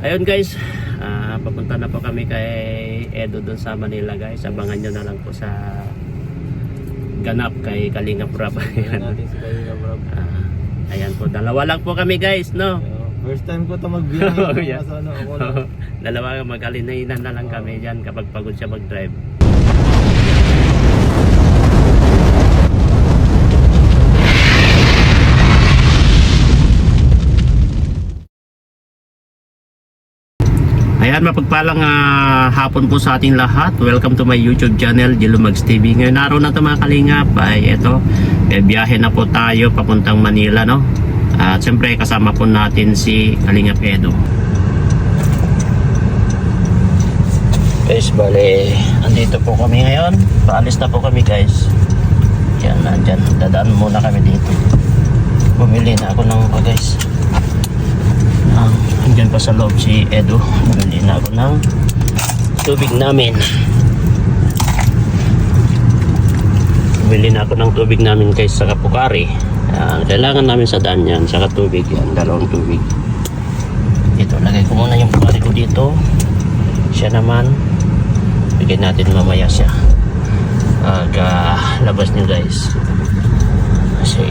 Ayun guys, papunta na po kami kay Edo doon sa Manila guys. Abangan nyo na lang po sa ganap kay Kalingap Rap. Ayan po, dalawa lang po kami guys, no? First time ko ito magbiyahe. Yeah. Dalawa, magkalinainan na lang kami dyan kapag pagod siya mag-drive. Ayan, mapagpalang hapon po sa ating lahat. Welcome to my YouTube channel, Jilumags TV. Ngayon araw na ito mga kalingap ay ito, biyahe na po tayo papuntang Manila, no? At siyempre kasama po natin si Kalingap Edo. Guys, bale, andito po kami ngayon. Paalis na po kami guys. Yan, nandyan, dadaan muna kami dito. Bumili na ako ng guys. Hanggang pa sa loob si Edo. Bumili na ako ng tubig namin. Bumili na ako ng tubig namin guys sa Kapukari. Kailangan namin sa daan yan, saka tubig yan, dalawang tubig. Ito, lagay ko muna yung Pukari ko dito. Siya naman, bigyan natin mamaya siya. Labas nyo guys. Kasi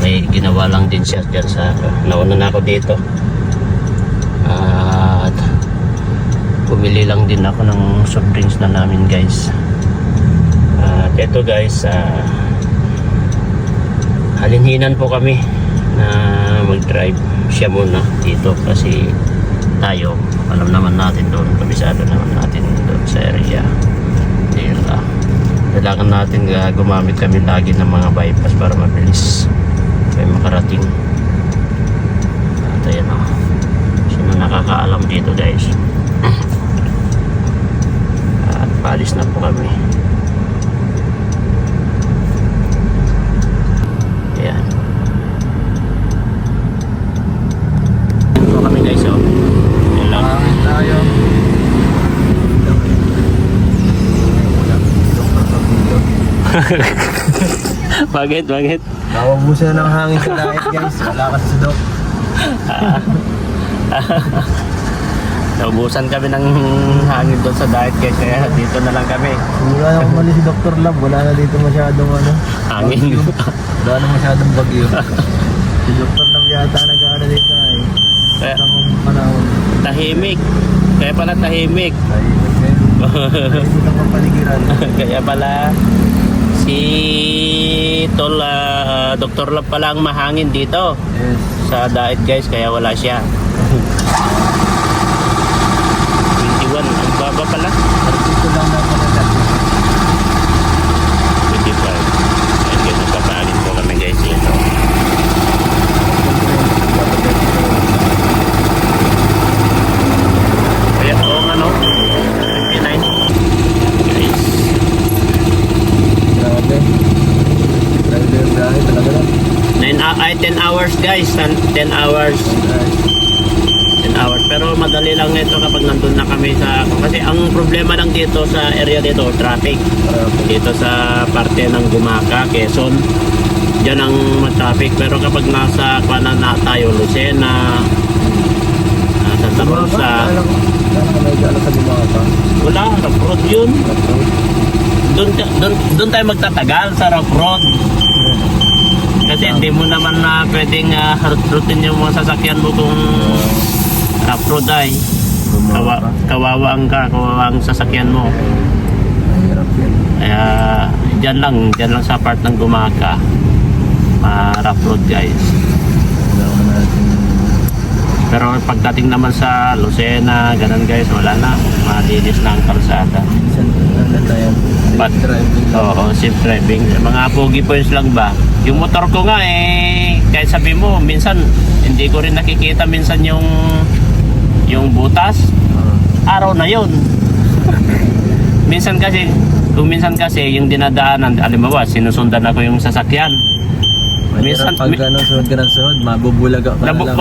may ginawa lang din siya dyan sa, nauna na ako dito. At bumili lang din ako ng soft drinks na namin guys. At eto guys, halinhinan po kami na mag-drive siya muna dito kasi tayo, alam naman natin doon, kabisado naman natin doon sa area. Kailangan natin gumamit kami lagi ng mga bypass para mabilis kayo makarating. At ayan o, sino nakakaalam dito guys. At paalis na po kami. Ayan. Ito kami guys o. Ayan lang. Hangin tayo. Bakit? Naubusan ng hangin sa diet guys. Wala kasi si Doc. Naubusan kami ng hangin doon sa diet guys, kaya dito na lang kami. Wala na kumali si Dr. Lab. Wala na dito masyadong Hangin. Wala na masyadong bagyo. Si Dr. Lab yata nag-aano dito ay. Kaya, Tamang panahon. tahimik. Kaya pala tahimik. Tahimik ang kapaligiran. Kaya pala si Tol Dr. Lab pala ang mahangin dito Yes. sa diet guys, kaya wala siya. 21, ang baba pala. Dito lang na pala. 25. Ayun guys, nagpapaalin po kami guys dito. Kaya ang 29 guys. Grabe. Grabe yung biyahe talaga lang. 10 hours guys, 10 hours. 10 hours, pero madali lang nito kapag nandun na kami sa, kasi ang problema lang dito sa area dito, traffic. Dito sa parte ng Gumaka, Quezon, dyan ang traffic. Pero kapag nasa kanan na tayo, Lucena, Santa Rosa, wala, rough road yun. Doon tayo magtatagal sa rough road. Kasi hindi mo naman na pwedeng routine yung mga sasakyan mo kung rough road ay kawawa ang sasakyan mo. Kaya dyan lang sa part ng Gumaka, rough road guys. Pero pagdating naman sa Lucena, ganun guys, wala na, malinis na ang kalsada. But, safe driving. Mga pogi points lang ba? Yung motor ko nga kahit sabi mo, minsan hindi ko rin nakikita minsan yung butas. Araw na yun. Minsan kasi yung dinadaanan, alimbawa, sinusundan ako yung sasakyan. Minsan pag sunod ka ng sunod, mabubulaga ka na lang.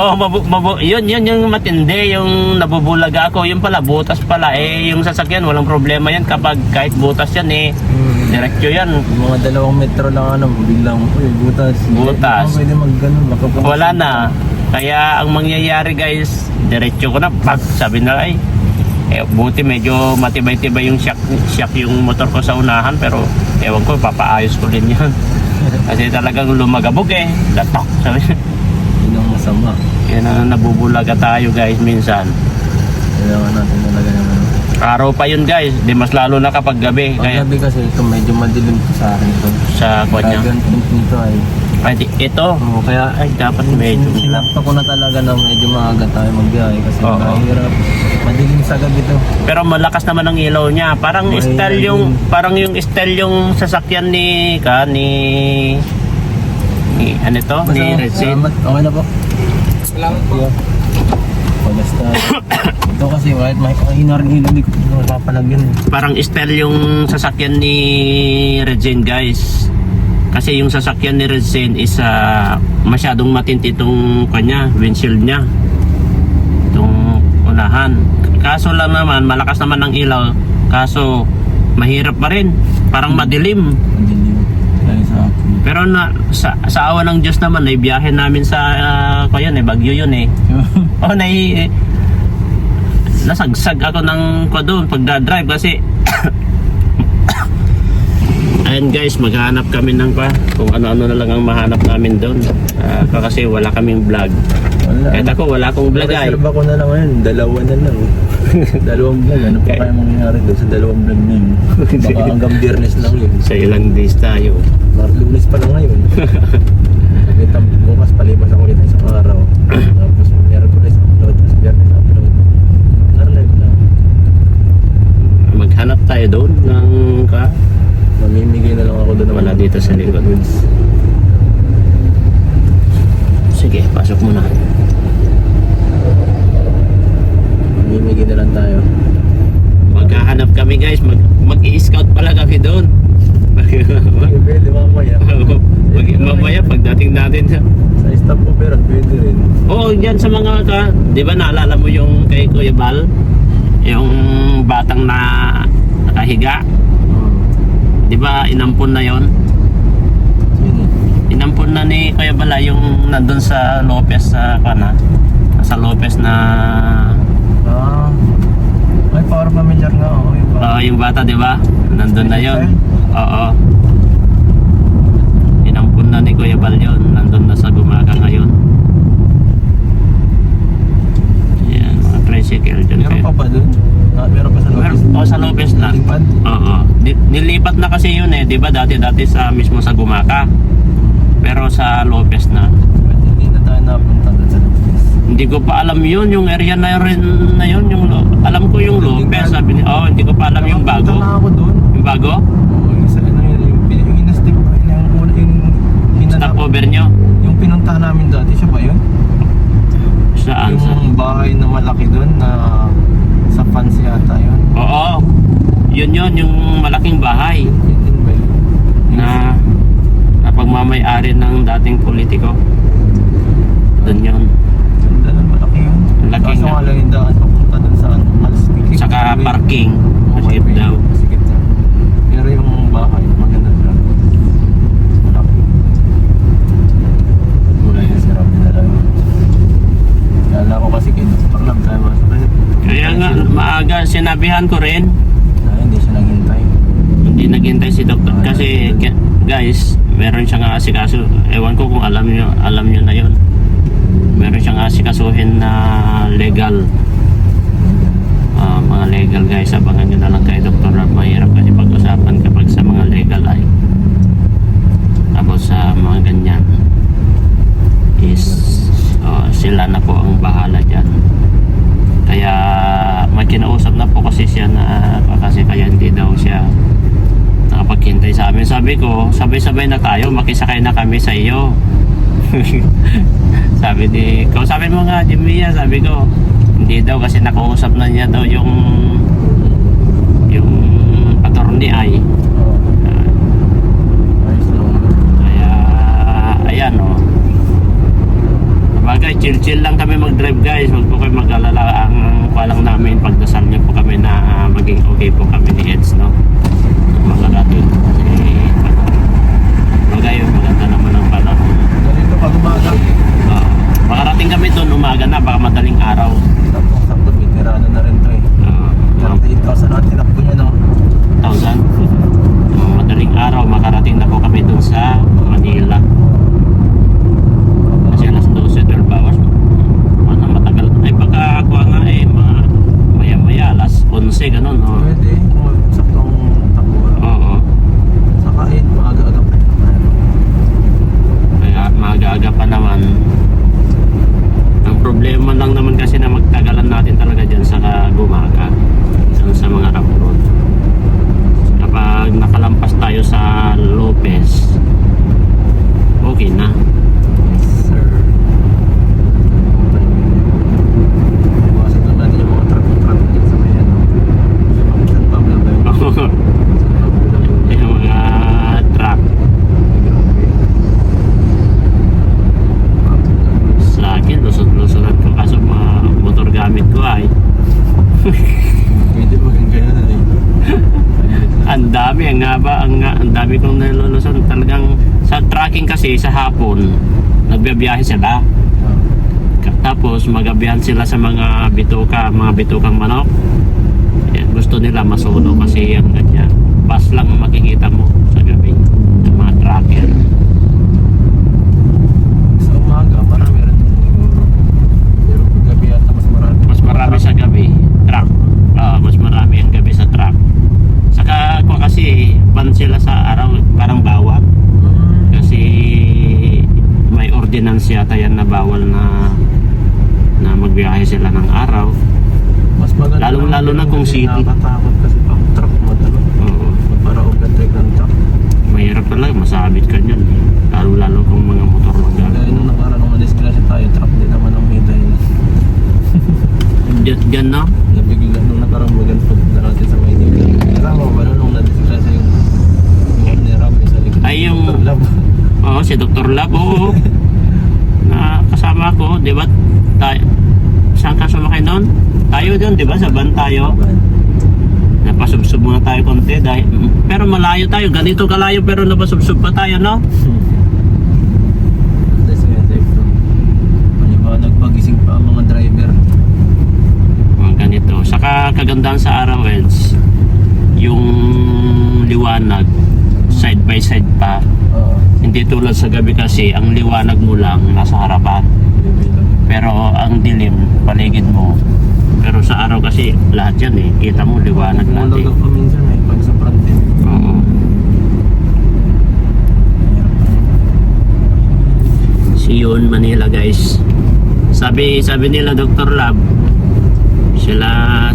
Yun yung matindi, yung nabubulaga ako. Yung pala, butas pala. Yung sasakyan, walang problema yan kapag kahit butas yan diretso yan. Mga 2 metro lang biglang, butas. Butas. Pwede mag-ganon, Wala na. Kaya ang mangyayari guys, diretso ko na, bag, sabi na ay, buti medyo matibay-tibay yung shock yung motor ko sa unahan, pero ewan ko, papaayos ko din yan. Kasi talagang lumagabog latok, sabi niya. Yun ang masama. Yan ang nabubulaga tayo guys minsan. Kailangan natin talaga naman. Araw pa yun guys, di mas lalo na kapag gabi. Pag Kaya gabi kasi ito medyo madilim sa akin ito. sa kanya. Kaya ganito nito ay. Ito, Oo, kaya ay dapat medyo. sinakto ko na talaga na medyo maaga tayo magbiyahe kasi Oo. mahirap. Madilim sa gabi to. Pero malakas naman ang ilaw niya. Parang May style ilaw yung din. parang yung style yung sasakyan ni ano to? Ni Redsin. Salamat. Okay na po. Salamat po. Basta ito kasi kahit may kahina rin ilaw, di ko mapapalagyan. Parang style yung sasakyan ni Redsin guys. Kasi yung sasakyan ni Redsin is masyadong matindi itong kanya, windshield niya. Itong unahan. Kaso lang naman, malakas naman ang ilaw. Kaso mahirap pa rin. Parang madilim. Madilim. Dahil sa akin. Pero sa awa ng Diyos naman, naibiyahe namin sa Baguio yun . Nasagsag ako ng doon pagdadrive kasi ayun guys, maghanap kami ng kung ano-ano na lang ang mahanap namin doon. Kasi wala kaming vlog. Wala. Kahit ako, wala akong vlog ay. Reserve ako na lang ngayon. Dalawa na lang. Dalawang vlog. Ano pa kaya mangyayari doon sa dalawang vlog na yun? Baka hanggang Biyernes lang yun. Sa ilang days tayo. Lunes pa lang ngayon. Bukas palipas ako ulit isang araw. Tapos Miyerkules upload. Tapos Biyernes upload. Live lang. Maghanap tayo doon ng Mamimigay na lang ako doon. Wala dito sa likod. Sige, pasok muna. Mamimigay na lang tayo. Maghahanap kami guys, mag-i-scout pala kami doon. Pwede mamaya. Mamaya pagdating natin Sa stop over pwede rin. Oo, yan sa mga di ba naalala mo yung kay Kuya Bal? Yung batang nakahiga? Di ba inampun na yon? Inampun na ni Kuya Bala yung nandun sa Lopez sa Lopez na May power familiar nga ako. yung bata, di ba? Nandun na yon. Oo. Inampun na ni Kuya Bal yun. Nandun na sa Gumaca ngayon. Yan, mga tricycle dyan. Meron pa ba dun? Meron pa sa Lopez? Sa Lopez na. Lipad? Oo. Nilipat na kasi yun di ba? Dati mismo sa Gumaca. Pero sa Lopez na. Ba't hindi na tayo napunta doon sa Lopez? Hindi ko pa alam yun, yung area na yun, alam ko yung Lopez, sabi niya, hindi ko pa alam yung bago. Punta na ako doon. Yung bago? Oo, yung sa yung inastip, yung Stopover nyo? yung pinuntahan namin dati, siya ba yun? Saan? Yung bahay na malaki doon na sa Fancy yata yun. Oo. Yun, yung malaking bahay Yun din ba yun? na pagmamay-ari ng dating politiko. Doon yun. Ganda nun, malaki yun. Malaki Kaso nga. nga lang yung daan papunta doon sa Malsikip. Saka parking. Masikip daw. Masikip daw. Pero yung bahay, maganda siya. Malaki. Kulay na sirap na lang. Kala ko kasi kayo, parang tayo masuk. Kaya nga, maaga, sinabihan ko rin. Hindi siya naghintay. Hindi naghintay si doktor kasi guys, meron siyang asikaso. Ewan ko kung alam nyo na yun. Meron siyang asikasuhin na legal. Mga legal guys, abangan nyo na lang kay Dr. Rob. Mahirap kasi pag-usapan kapag sa mga legal ay tapos sa mga ganyan is sila na po ang bahala dyan. Kaya may kinausap na po kasi siya na kasi kaya hindi daw siya nakapaghintay sa amin. Sabi ko, sabay-sabay na tayo, makisakay na kami sa iyo. Kausapin mo nga Jimmy, sabi ko, hindi daw kasi nakausap na niya daw yung attorney ay. Ayos lang. Kaya ayan bagay, chill lang kami mag-drive guys. Huwag po kayo mag-alala. Ang walang namin, pagdasal niyo po kami na maging okay po kami ni Eds, no? Mga gatid. Kasi bagay, maganda naman ang panahon. Ganito pag umaga. Makarating kami doon umaga na, baka madaling araw. Pwede mo yung gano'n eh. Ang dami, ang haba, ang dami kong nalulusan. Talagang sa tracking kasi sa hapon, nagbibiyahe sila. Tapos magabiyahan sila sa mga bitukang manok. Gusto nila masulo kasi ang ganyan. Bus lang ang makikita mo sa gabi ng mga tracker. Sa umaga, marami rin siguro. Pero pag gabi ata mas marami. Mas marami sa gabi, truck. Mas marami ang gabi sa truck. Saka ako kasi ban sila sa araw, parang bawal. Kasi may ordinance yata yan na bawal na magbiyahe sila ng araw. Mas maganda. Lalo na kung city. Nakakatakot kasi pang truck mo talaga. Oo. Para overtake ng truck. Mahirap talaga, masabit ka dyan. Lalo kung mga motor lang Dahil gano'n. nung nakaraan nung madisgrasya tayo, truck din naman ang may dahil. Dyan no? Nabigla nung nakarang bulan punta natin sa Maynila. Kasama ba nung nadisgrasya yung nirami sa likod? Ay, yung- Dr. Lab. Oo, si Dr. Lab, oo. Na kasama ko, di ba? Saan ka sumakay noon? Tayo doon, di ba? Sa van tayo. Napasubsob muna tayo konti dahil, pero malayo tayo, ganito kalayo pero napasubsob pa tayo, no? That's nga safe to. Maliwanag pagising pa ang mga driver. Ganito. Saka kagandahan sa araw, Eds, yung liwanag, side by side pa. Hindi tulad sa gabi kasi, ang liwanag mo lang nasa harapan. Pero ang dilim, paligid mo. Pero sa araw kasi, lahat yan eh. Kita mo, liwanag lahat eh. Umulag ako minsan eh, pag sobrang din. Oo. Yun, Manila guys. Sabi nila Dr. Lab,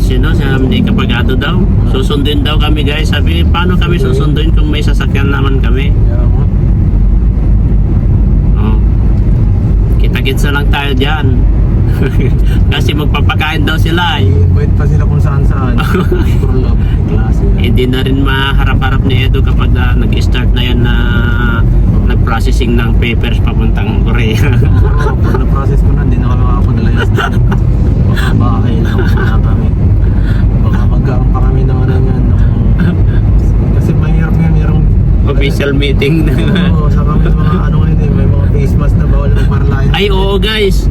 sino ni Kapagado daw, susunduin daw kami guys. Sabi, paano kami susunduin kung may sasakyan naman kami? Kaya mo, Oh. Kita-kits na lang tayo dyan. Kasi magpapakain daw sila eh. i-invite pa sila kung saan saan. Dr. Lab, klase yan. Hindi na rin maharap-harap ni Edo kapag nag-start na yan na nag-processing ng papers papuntang Korea. Oo, pag na-process ko na, hindi na kami makapadala yun. Baka bahay lang na kami. Baka magkaroon pa kami ng ano yan. Kasi mahirap yan, mayroong Official meeting. Oo, sa kami mga ano ngayon eh, may mga face mask na bawal ng parlayan. Ay oo guys,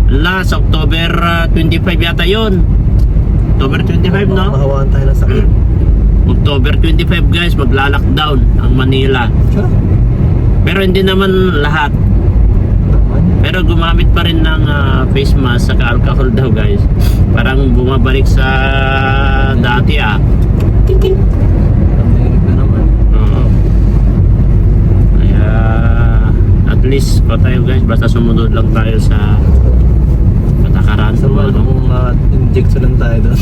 last October 25 yata yun. October 25 no? Mahawaan tayo ng sakit. October 25 guys, magla-lockdown ang Manila. Sure. Pero hindi naman lahat. Pero gumamit pa rin ng face mask saka alcohol daw guys. Parang bumabalik sa dati ah. Ang na naman. Oo. Kaya at least pa tayo guys, basta sumunod lang tayo sa patakaran. Sa mga kung injection lang tayo doon.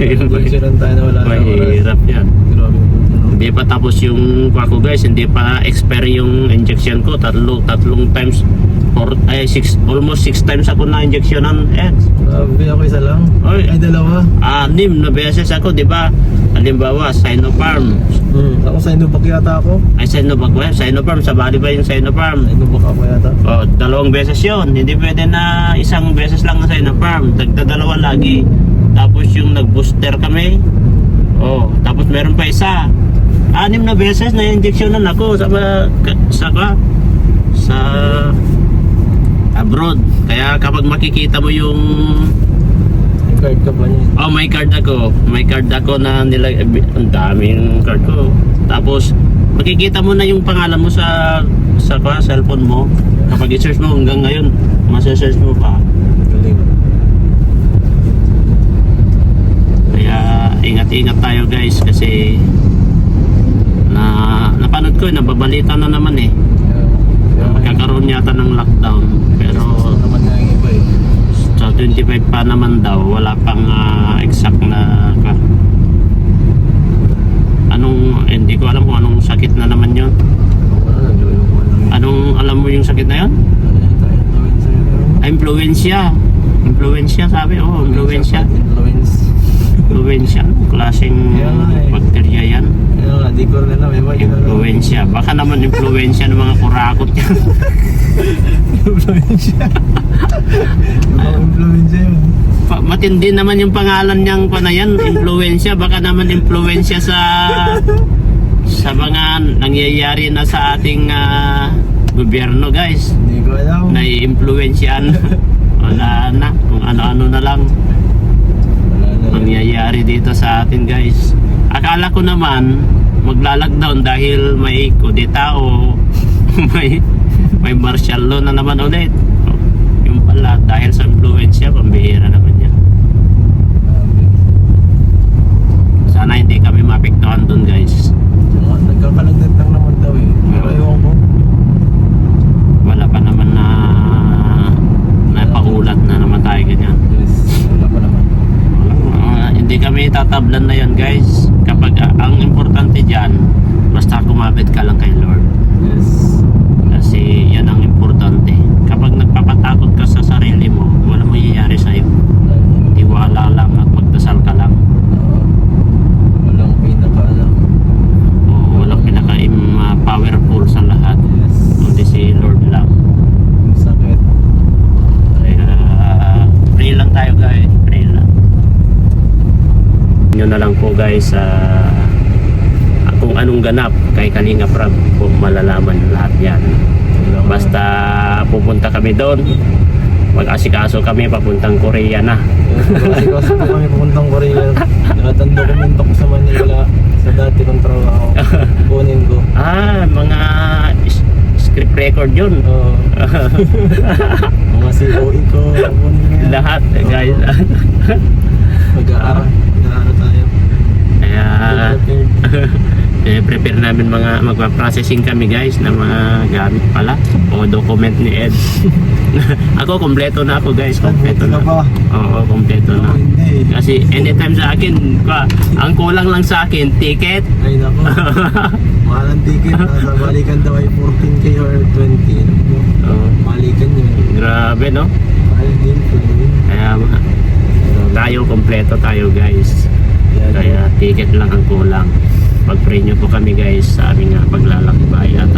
Injection lang tayo na wala sa oras. Mahirap yan. Grabe. Hindi pa tapos yung ako guys, hindi pa expire yung injection ko. Tatlong times, almost 6 times ako na injectionan. Grabe, ako isa lang. Oy. Ay, dalawa. 6 na beses ako, di ba? Halimbawa, Sinopharm. Ako sa Indoboc yata ako. Ay, Sinopharm, sa bali ba yung Sinopharm? Sa Indoboc ako yata. O, 2 beses yun. Hindi pwede na 1 beses lang na Sinopharm. Dagda-2 lagi. Tapos yung nag-booster kami. Oh, tapos meron pa isa. 6 na beses na injectionan ako sa abroad. Kaya kapag makikita mo yung May card ka ba niya? oh, may card ako. May card ako na ang daming card ko. Tapos makikita mo na yung pangalan mo sa cellphone mo. Kapag i-search mo hanggang ngayon, masa-search mo pa. Galing. Kaya ingat-ingat tayo guys kasi napanood ko, nababalita na naman eh. Magkakaroon yata ng lockdown. Pero naman nga yung iba eh. sa 25 pa naman daw, wala pang exact na hindi ko alam kung anong sakit na naman yun. Anong alam mo yung sakit na yun? Influensya. Influensya sabi, influensya. Influensya, klaseng bakterya yan. Di ko rin na may Influensya. Baka naman influensya ng mga kurakot yan. Influensya. Influensya yun. matindi naman yung pangalan niyang panayan, influensya. Baka naman influensya sa mga nangyayari na sa ating gobyerno, guys. Hindi ko alam. Nai-influensyan. Wala na, kung ano-ano na lang Wala na yun. mangyayari dito sa atin, guys. Akala ko naman magla-lockdown dahil may kudeta o may martial law na naman ulit. Yung pala, dahil sa influensya, pambihira naman yan. Sana hindi kami mapektuhan dun, guys. Nagkakalagdat lang naman daw eh. Pero ewan ko. Wala pa naman na napaulat na naman tayo ganyan. Yes, wala pa naman. Hindi kami tatablan na yan, guys. Kapag ang importante dyan, basta kumapit ka lang kay Lord. Yes. Kasi yan ang importante. Kapag nagpapatakot ka sa sarili mo, wala mangyayari sa'yo. Tiwala lang at magdasal ka lang. Walang pinaka-alam. O, walang pinaka-powerful sa lahat. Yes. Kundi si Lord lang. Yung sakit. Kaya, pray lang tayo, guys. Pray lang. Yun na lang po, guys, kung anong ganap kay Kalinga Prab, kung malalaman lahat yan. Basta pupunta kami doon, mag-asikaso kami papuntang Korea na. Kasi po kami pupuntang Korea. Lahat ang dokumento ko sa Manila sa dati kong trabaho. Kunin ko. Mga script record yun. Oo. Mga COE ko. Kunin ko yan. Lahat, guys. Mag-aaral tayo. Kaya Prepared. prepare namin magpa-processing kami, guys, ng mga gamit pala o document ni Ed. Ako kompleto na ako, guys, kompleto na. Kompleto na ba? Oo, kompleto na. Hindi. Kasi anytime sa akin, ang kulang lang sa akin ticket. Ay nako. Mahal ang ticket. Nasa balikan daw ay 14K or 20. Oo, Balikan yun. grabe, no? Mahal din po. Kaya tayo kompleto tayo, guys. Kaya ticket lang ang kulang. Pag-pray nyo po kami, guys, sa aming paglalakbay at